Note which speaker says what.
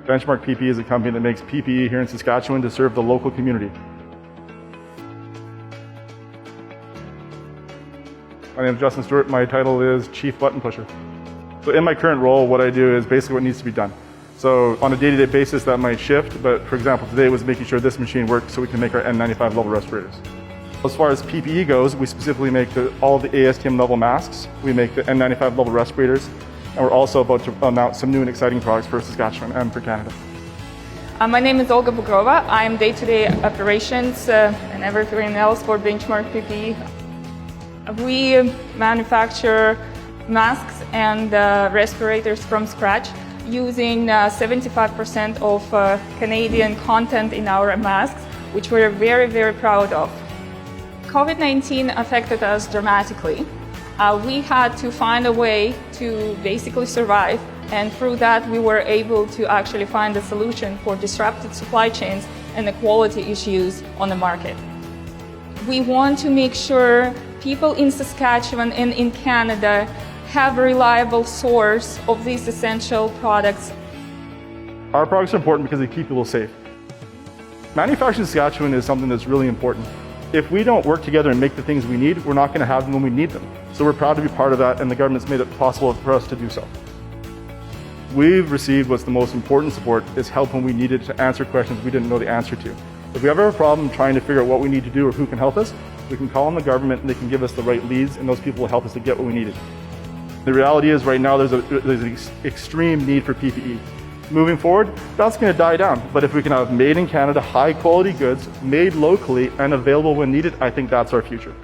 Speaker 1: Benchmark PPE is a company that makes PPE here in Saskatchewan to serve the local community. My name is Justin Stewart. My title is Chief Button Pusher. So in my current role, what I do is basically what needs to be done. So on a day-to-day basis, that might shift, but for example, today it was making sure this machine works so we can make our N95 level respirators. As far as PPE goes, we specifically make all the ASTM level masks, we make the N95 level respirators, and we're also about to announce some new and exciting products for Saskatchewan and for Canada.
Speaker 2: My name is Olga Bugrova. I am day-to-day operations and everything else for Benchmark PPE. We manufacture masks and respirators from scratch using 75% of Canadian content in our masks, which we're very, very proud of. COVID-19 affected us dramatically. We had to find a way to basically survive, and through that we were able to actually find a solution for disrupted supply chains and the quality issues on the market. We want to make sure people in Saskatchewan and in Canada have a reliable source of these essential products.
Speaker 1: Our products are important because they keep people safe. Manufacturing in Saskatchewan is something that's really important. If we don't work together and make the things we need, we're not going to have them when we need them. So we're proud to be part of that, and the government's made it possible for us to do so. We've received what's the most important support, is help when we needed to answer questions we didn't know the answer to. If we ever have a problem trying to figure out what we need to do or who can help us, we can call on the government and they can give us the right leads, and those people will help us to get what we needed. The reality is right now there's an extreme need for PPE. Moving forward, that's going to die down. But if we can have made in Canada, high quality goods, made locally and available when needed, I think that's our future.